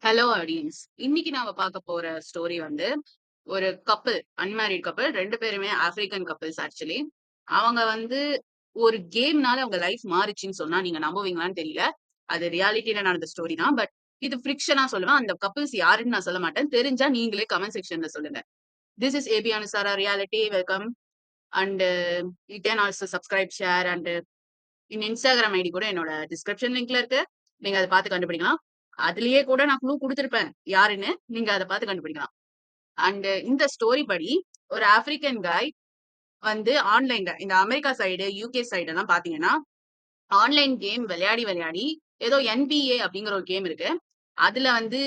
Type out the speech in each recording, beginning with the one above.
Hello audience. இன்னைக்கு நாம பார்க்க போற ஸ்டோரி வந்து ஒரு கப்பிள், அன்மேரிட் கப்பிள் 2 பேருமே ஆப்பிரிக்கன் கப்பிள்ஸ் ஆக்சுவலி. அவங்க வந்து ஒரு கேம்னால அவங்க லைஃப் மாறிச்சுன்னு சொன்னா நீங்க நம்புவீங்களான்னு தெரியல. அது ரியாலிட்டில நடந்த ஸ்டோரி தான். பட் இது ஃபிக்ஷனா சொல்லுவேன். அந்த கப்பிள்ஸ் யாருன்னு நான் சொல்ல மாட்டேன். தெரிஞ்சா நீங்களே கமெண்ட் செக்ஷன்ல சொல்லுங்க. திஸ் இஸ் ஏபி Anusara reality. Welcome. And you can also subscribe, share and in Instagram ID கூட என்னோட டிஸ்கிரிப்ஷன் லிங்க்ல இருக்கு. நீங்க அத பார்த்து கண்டுபிடிக்கலாம். அதிலேயே கூட நான் க்ளூ குடுத்திருப்பேன் யாருன்னு. நீங்க அத பார்த்து கண்டுபிடிக்கலாம். அண்ட் இந்த ஸ்டோரி படி ஒரு ஆப்பிரிக்கன் காய் வந்து ஆன்லைன்ல இந்த அமெரிக்கா சைடு, யுகே சைடு எல்லாம் பார்த்தீங்கன்னா, ஆன்லைன் கேம் விளையாடி விளையாடி ஏதோ NBA அப்படிங்கிற ஒரு கேம் இருக்கு. அதுல வந்து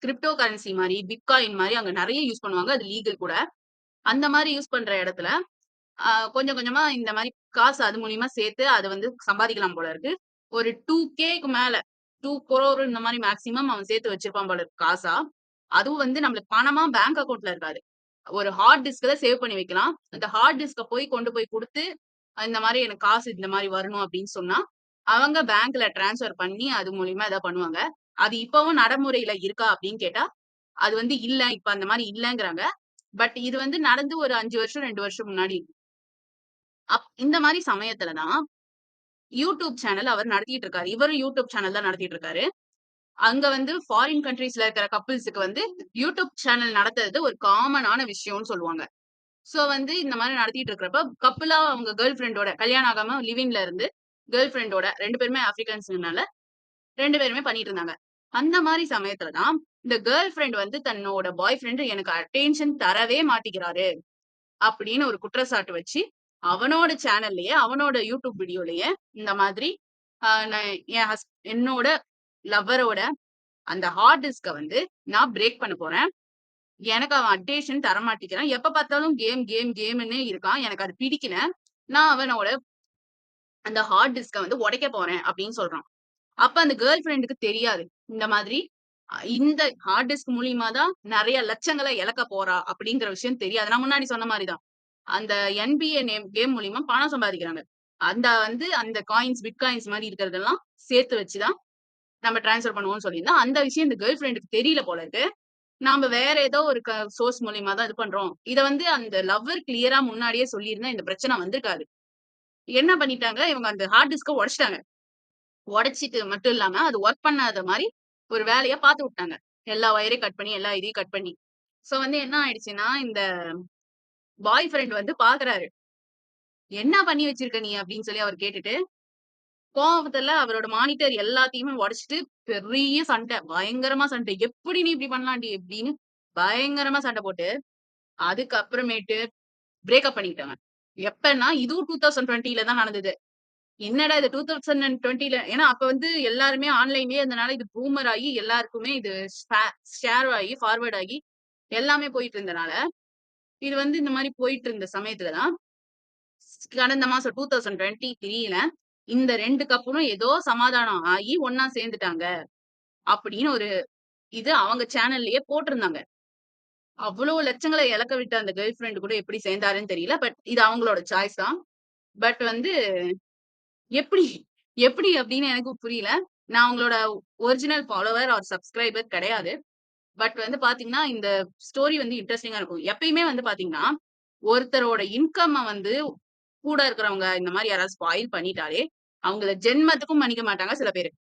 கிரிப்டோ கரன்சி மாரி, பிட்காயின் மாரி அங்க நெறைய யூஸ் பண்ணுவாங்க. அது லீகல் கூட. அந்த மாரி யூஸ் பண்ற இடத்துல கொஞ்சம் கொஞ்சமா இந்த மாரி காசு அது மூலியமா சேர்த்து அத வந்து சம்பாதிக்கலாம் போல இருக்கு. ஒரு 2Kக்கு மேல 2 crore இந்த மாரி மேக்ஸிமம் அவன் சேர்த்து வச்சிருப்பான் போல இருக்கு காசா. அதுவும் வந்து நம்மளுக்கு பணமா பேங்க் அக்கவுண்ட்ல இருக்காது. ஒரு ஹார்ட் டிஸ்க்ல சேவ் பண்ணி வைக்கலாம். அந்த ஹார்ட் டிஸ்க்க கொண்டு போய் குடுத்து, இந்த மாரி எனக்கு காசு இந்த மாரி வரணும் அப்படின்னு சொன்னா, அவங்க பேங்க்ல டிரான்ஸ்ஃபர் பண்ணி அது மூலியமா ஏதாவது பண்ணுவாங்க. அது இப்பவும் நடைமுறையில இருக்கா அப்படின்னு கேட்டா, அது வந்து இல்ல. இப்ப அந்த மாரி இல்லங்கிறாங்க. பட் இது வந்து நடந்து ஒரு 5 வருஷம், 2 வருஷம் முன்னாடி. இந்த மாரி சமயத்துல தான் யூடியூப் சேனல் அவர் நடத்திட்டு இருக்காரு. இவரும் யூடியூப் சேனல் தான் நடத்திட்டு இருக்காரு. அங்க வந்து ஃபாரின் கண்ட்ரீஸ்ல இருக்கிற கப்பிள்ஸ்க்கு வந்து யூடியூப் சேனல் நடத்துறது ஒரு காமனான விஷயம்னு சொல்லுவாங்க. சோ வந்து இந்த மாரி நடத்திட்டு இருக்கிறப்ப, கப்பிளா அவங்க கேர்ள் ஃபிரெண்டோட கல்யாணம் ஆகாம லிவ்-இன்ல இருந்து கேர்ள் ஃபிரெண்டோட 2 பேருமே ஆஃப்ரிக்கன்ஸ்னால 2 பேருமே பண்ணிட்டு இருந்தாங்க. அந்த மாரி சமயத்துல தான் இந்த கேர்ள் ஃபிரெண்ட் வந்து தன்னோட பாய் ஃபிரெண்ட் எனக்கு அட்டென்ஷன் தரவே மாட்டிக்கிறாரு. அப்படின்னு ஒரு குற்றச்சாட்டு வச்சு, அவனோட சேனல்லயே, அவனோட யூடியூப் வீடியோலயே இந்த மாதிரி நான் என்னோட லவ்வரோட அந்த ஹார்ட் டிஸ்க்க வந்து நான் பிரேக் பண்ண போறேன். எனக்கு அவன் அட்டென்ஷன் தரமாட்டிக்கிறான். எப்ப பார்த்தாலும் கேம், கேம், கேம்ன்னே இருக்கான். எனக்கு அது பிடிக்கல. நான் அவனோட அந்த ஹார்ட் டிஸ்க்க வந்து உடைக்க போறேன் அப்படின்னு சொல்றான். அப்ப அந்த கேர்ள் ஃபிரெண்டுக்கு தெரியாது. இந்த மாதிரி இந்த ஹார்ட் டிஸ்க் மூலியமா தான் நெறைய லட்சங்கள இழக்க போறா அப்படிங்கிற விஷயம் தெரியாது. நான் முன்னாடி சொன்ன மாரி தான். அந்த NBA கேம் மூலியமா பணம் சம்பாதிக்கிறாங்க. அந்த வந்து அந்த காயின்ஸ், பிட்காயின்ஸ் மாரி இருக்கிறதெல்லாம் சேர்த்து வச்சு தான் நம்ம ட்ரான்ஸ்ஃபர் பண்ணுவோம்னு சொல்லியிருந்தேன். அந்த விஷயம் இந்த கேர்ள் ஃபிரெண்டுக்கு தெரியல போல இருக்கு. நாம வேற ஏதோ ஒரு சோர்ஸ் மூலியமா தான் இது பண்றோம். இத வந்து அந்த லவ்வர் கிளியரா முன்னாடியே சொல்லியிருந்தா இந்த பிரச்சனை வந்திருக்காது. என்ன பண்ணிட்டாங்க, இவங்க அந்த ஹார்ட் டிஸ்க்க உடைச்சுட்டாங்க. உடைச்சிட்டு மட்டும் இல்லாம, அது வொர்க் பண்ணாத மாரி ஒரு வேலைய பார்த்து விட்டாங்க. எல்லா வயரையும் கட் பண்ணி, எல்லா இதையும் கட் பண்ணி. சோ வந்து என்ன ஆயிடுச்சுன்னா, இந்த பாய் ஃபிரெண்ட் வந்து பார்க்குறாரு. "என்ன பண்ணி வச்சிருக்க நீ?" அப்படின்னு சொல்லி அவர் கேட்டுட்டு, கோவத்துல அவரோட மானிட்டர் எல்லாத்தையுமே உடைச்சுட்டு, பெரிய சண்டை. பயங்கரமா சண்டை. "எப்படி நீ இப்படி பண்ணலாம்டி?" இப்படின்னு பயங்கரமா சண்டை போட்டு, அதுக்கப்புறமேட்டு பிரேக்கப் பண்ணிக்கிட்டாங்க. எப்பன்னா, இதுவும் 2020ல தான் நடந்தது. என்னடா இது 2020ல ஏன்னா அப்ப வந்து எல்லாருமே ஆன்லைன்லயே இருந்தனால இது பூமர் ஆகி எல்லாருக்குமே இது ஷேர் ஆகி, ஃபார்வர்ட் ஆகி எல்லாமே போயிட்டு இருந்தனால, இது வந்து இந்த மாரி போயிட்டு இருந்த சமயத்துல தான், கடந்த மாசம் 2023ல இந்த 2 கப்புளும் ஏதோ சமாதானம் ஆகி ஒண்ணா சேர்ந்துட்டாங்க. அப்படின்னு ஒரு இது அவங்க சேனல்லயே போட்டிருந்தாங்க. அவ்வளோ லட்சங்கள இழக்க விட்ட அந்த கேர்ள் ஃபிரெண்ட் கூட எப்படி சேர்ந்தாருன்னு தெரியல. பட் இது அவங்களோட சாய்ஸ் தான். பட் வந்து எப்படி எப்படி அப்படின்னு எனக்கு புரியல. நான் உங்களோட ஒரிஜினல் ஃபாலோவர் ஆர் சப்ஸ்கிரைபர் கிடையாது. பட் வந்து பார்த்தீங்கன்னா, இந்த ஸ்டோரி வந்து இன்ட்ரஸ்டிங்கா இருக்கும். எப்பயுமே வந்து பார்த்தீங்கன்னா, ஒருத்தரோட இன்கம்ம வந்து கூட இருக்கிறவங்க இந்த மாரி யாராவது ஸ்பாயில் பண்ணிட்டாலே, அவங்கள ஜென்மத்துக்கும் மன்னிக்க மாட்டாங்க சில பேரு.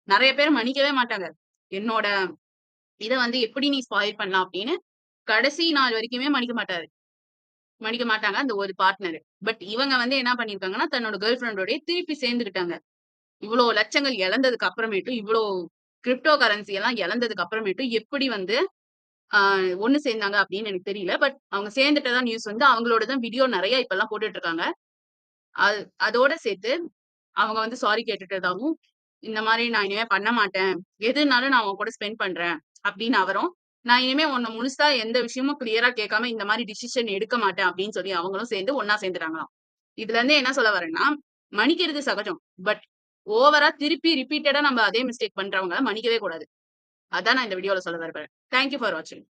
நெறைய பேர் மன்னிக்கவே மாட்டாங்க. என்னோட இத வந்து எப்படி நீ ஸ்பாயில் பண்ணலாம் அப்படின்னு, கடைசி நாள் வரைக்குமே மன்னிக்க மாட்டாரு. மன்னிக்க மாட்டாங்க அந்த ஒரு பார்ட்னரு. பட் இவங்க வந்து என்ன பண்ணியிருக்காங்கன்னா, தன்னோட கேர்ள் ஃபிரெண்டோடயே திருப்பி சேர்ந்துக்கிட்டாங்க. இவ்ளோ லட்சங்கள் இழந்ததுக்கு அப்புறமேட்டும், இவ்ளோ கிரிப்டோ கரன்சி எல்லாம் இழந்ததுக்கு அப்புறமேட்டும் எப்படி வந்து ஆ ஒண்ணு சேர்ந்தாங்க அப்படின்னு எனக்கு தெரியல. பட் அவங்க சேர்ந்துட்டதா நியூஸ் வந்து அவங்களோட தான் வீடியோ நெறைய இப்பல்லாம் போட்டுட்டு இருக்காங்க. அது அதோட சேர்த்து அவங்க வந்து சாரி கேட்டுட்டதாவும், இந்த மாரி நான் இனிமே பண்ண மாட்டேன். எதுனாலும் நான் உன் கூட ஸ்பெண்ட் பண்றேன் அப்படின்னு அவரும், நான் இனிமே உன்ன முழுசா எந்த விஷயமும் கிளியரா கேட்காம இந்த மாரி டிசிஷன் எடுக்க மாட்டேன் அப்படின்னு சொல்லி அவங்களும் சேர்ந்து ஒண்ணா சேர்ந்துட்டாங்களாம். இதுல இருந்து என்ன சொல்ல வரேன்னா, மன்னிக்கிறது சகஜம். பட் ஓவரா திருப்பி ரிப்பீட்டடா நம்ம அதே மிஸ்டேக் பண்றவங்கள மன்னிக்கவே கூடாது. அதான் நான் இந்த வீடியோல சொல்ல விரும்புறேன். தேங்க் யூ ஃபார் வாட்சிங்.